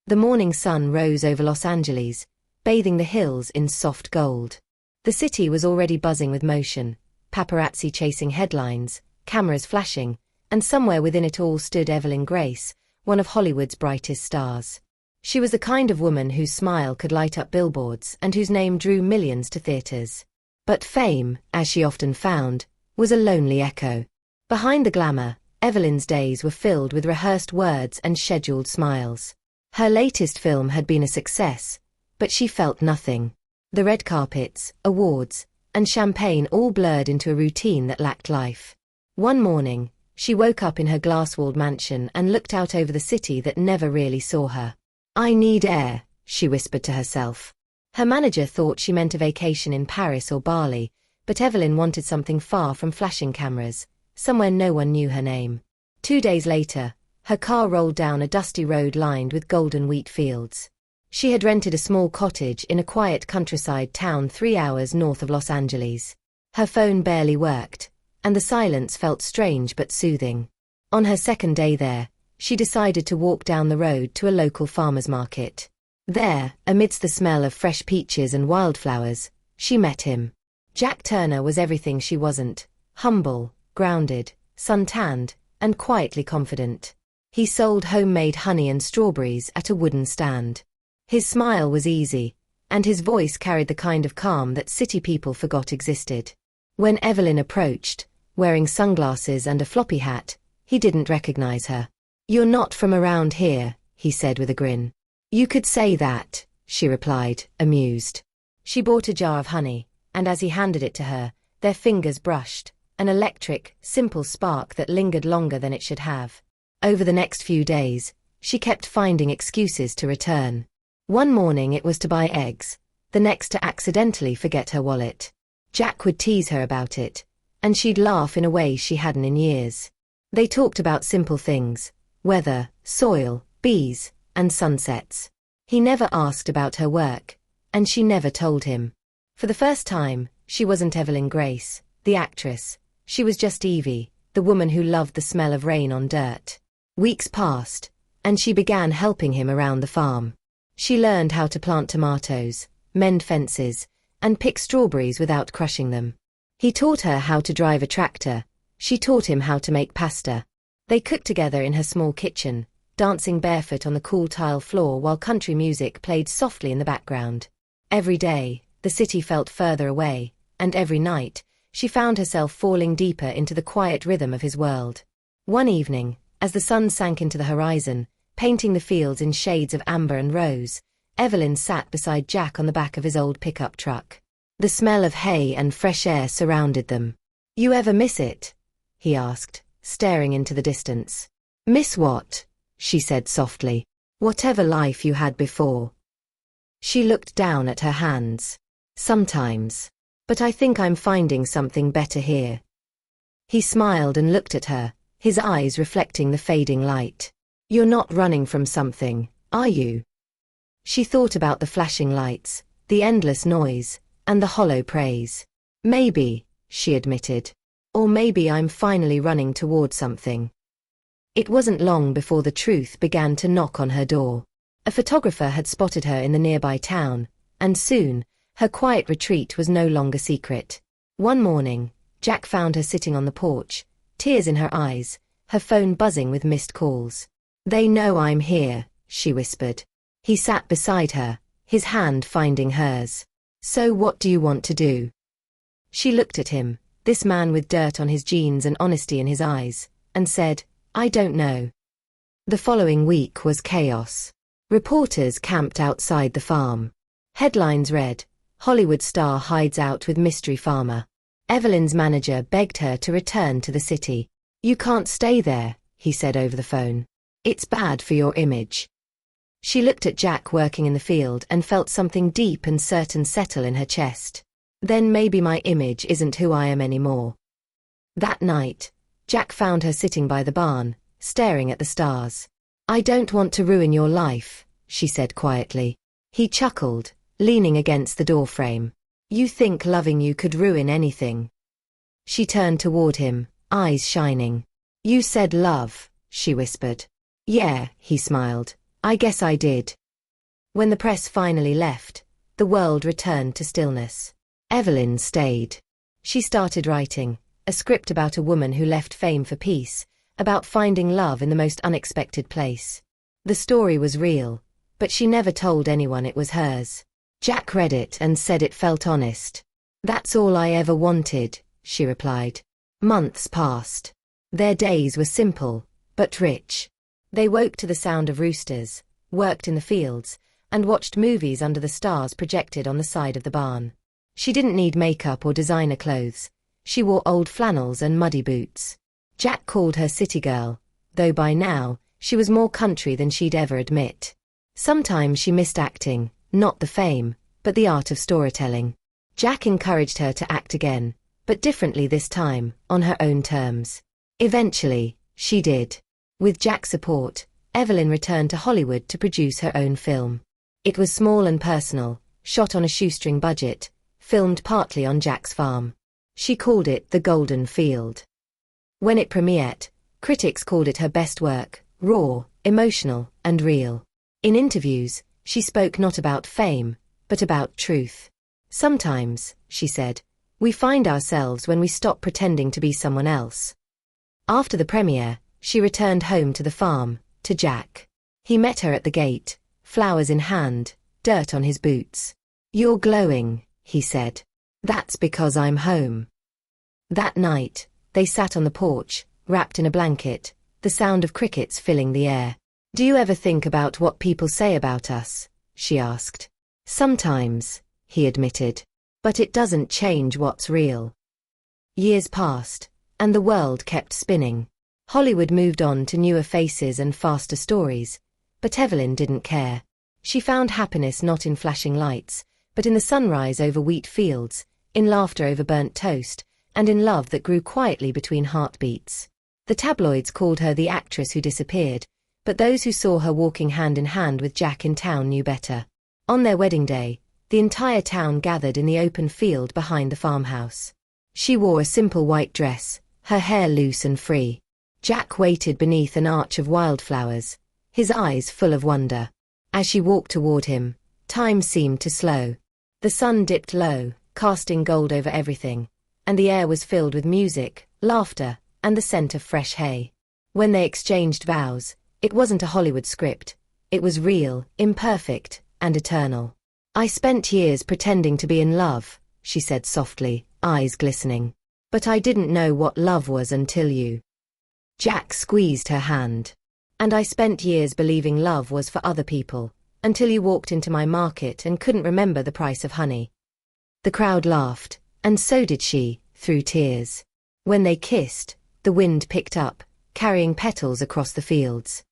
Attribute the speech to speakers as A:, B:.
A: The morning sun rose over Los Angeles, bathing the hills in soft gold. The city was already buzzing with motion, paparazzi chasing headlines, cameras flashing, and somewhere within it all stood Evelyn Grace, one of Hollywood's brightest stars. She was the kind of woman whose smile could light up billboards and whose name drew millions to theaters. But fame, as she often found, was a lonely echo. Behind the glamour, Evelyn's days were filled with rehearsed words and scheduled smiles. Her latest film had been a success, but she felt nothing. The red carpets, awards, and champagne all blurred into a routine that lacked life. One morning, she woke up in her glass-walled mansion and looked out over the city that never really saw her. "I need air," she whispered to herself. Her manager thought she meant a vacation in Paris or Bali, but Evelyn wanted something far from flashing cameras, somewhere no one knew her name. 2 days later, her car rolled down a dusty road lined with golden wheat fields. She had rented a small cottage in a quiet countryside town 3 hours north of Los Angeles. Her phone barely worked, and the silence felt strange but soothing. On her second day there, she decided to walk down the road to a local farmer's market. There, amidst the smell of fresh peaches and wildflowers, she met him. Jack Turner was everything she wasn't: humble, grounded, sun-tanned, and quietly confident. He sold homemade honey and strawberries at a wooden stand. His smile was easy, and his voice carried the kind of calm that city people forgot existed. When Evelyn approached, wearing sunglasses and a floppy hat, he didn't recognize her. "You're not from around here," he said with a grin. "You could say that," she replied, amused. She bought a jar of honey, and as he handed it to her, their fingers brushed, an electric, simple spark that lingered longer than it should have. Over the next few days, she kept finding excuses to return. One morning it was to buy eggs, the next to accidentally forget her wallet. Jack would tease her about it, and she'd laugh in a way she hadn't in years. They talked about simple things: weather, soil, bees, and sunsets. He never asked about her work, and she never told him. For the first time, she wasn't Evelyn Grace, the actress. She was just Evie, the woman who loved the smell of rain on dirt. Weeks passed, and she began helping him around the farm. She learned how to plant tomatoes, mend fences, and pick strawberries without crushing them. He taught her how to drive a tractor. She taught him how to make pasta. They cooked together in her small kitchen, dancing barefoot on the cool tile floor while country music played softly in the background. Every day, the city felt further away, and every night, she found herself falling deeper into the quiet rhythm of his world. One evening, as the sun sank into the horizon, painting the fields in shades of amber and rose, Evelyn sat beside Jack on the back of his old pickup truck. The smell of hay and fresh air surrounded them. "You ever miss it?" he asked, staring into the distance. "Miss what?" she said softly. "Whatever life you had before." She looked down at her hands. "Sometimes. But I think I'm finding something better here." He smiled and looked at her, his eyes reflecting the fading light. "You're not running from something, are you?" She thought about the flashing lights, the endless noise, and the hollow praise. "Maybe," she admitted. "Or maybe I'm finally running toward something." It wasn't long before the truth began to knock on her door. A photographer had spotted her in the nearby town, and soon, her quiet retreat was no longer secret. One morning, Jack found her sitting on the porch, tears in her eyes, her phone buzzing with missed calls. "They know I'm here," she whispered. He sat beside her, his hand finding hers. "So what do you want to do?" She looked at him, this man with dirt on his jeans and honesty in his eyes, and said, "I don't know." The following week was chaos. Reporters camped outside the farm. Headlines read, "Hollywood star hides out with mystery farmer." Evelyn's manager begged her to return to the city. "You can't stay there," he said over the phone. "It's bad for your image." She looked at Jack working in the field and felt something deep and certain settle in her chest. Then maybe my image isn't who I am anymore. That night, Jack found her sitting by the barn, staring at the stars. "I don't want to ruin your life," she said quietly. He chuckled, leaning against the doorframe. "You think loving you could ruin anything?" She turned toward him, eyes shining. "You said love," she whispered. "Yeah," he smiled. I guess I did. When the press finally left, the world returned to stillness. Evelyn stayed. She started writing, a script about a woman who left fame for peace, about finding love in the most unexpected place. The story was real, but she never told anyone it was hers. Jack read it and said it felt honest. That's all I ever wanted, she replied. Months passed. Their days were simple, but rich. They woke to the sound of roosters, worked in the fields, and watched movies under the stars projected on the side of the barn. She didn't need makeup or designer clothes. She wore old flannels and muddy boots. Jack called her city girl, though by now, she was more country than she'd ever admit. Sometimes she missed acting, not the fame, but the art of storytelling. Jack encouraged her to act again, but differently this time, on her own terms. Eventually, she did. With Jack's support, Evelyn returned to Hollywood to produce her own film. It was small and personal, shot on a shoestring budget, filmed partly on Jack's farm. She called it The Golden Field. When it premiered, critics called it her best work, raw, emotional, and real. In interviews, she spoke not about fame, but about truth. Sometimes, she said, we find ourselves when we stop pretending to be someone else. After the premiere, she returned home to the farm, to Jack. He met her at the gate, flowers in hand, dirt on his boots. You're glowing, he said. That's because I'm home. That night, they sat on the porch, wrapped in a blanket, the sound of crickets filling the air. Do you ever think about what people say about us? She asked. Sometimes, he admitted. But it doesn't change what's real. Years passed, and the world kept spinning. Hollywood moved on to newer faces and faster stories, but Evelyn didn't care. She found happiness not in flashing lights, but in the sunrise over wheat fields, in laughter over burnt toast, and in love that grew quietly between heartbeats. The tabloids called her the actress who disappeared, but those who saw her walking hand in hand with Jack in town knew better. On their wedding day, the entire town gathered in the open field behind the farmhouse. She wore a simple white dress, her hair loose and free. Jack waited beneath an arch of wildflowers, his eyes full of wonder. As she walked toward him, time seemed to slow. The sun dipped low, casting gold over everything, and the air was filled with music, laughter, and the scent of fresh hay. When they exchanged vows, it wasn't a Hollywood script. It was real, imperfect, and eternal. I spent years pretending to be in love, she said softly, eyes glistening. But I didn't know what love was until you. Jack squeezed her hand. And I spent years believing love was for other people, until you walked into my market and couldn't remember the price of honey. The crowd laughed, and so did she, through tears. When they kissed, the wind picked up, carrying petals across the fields.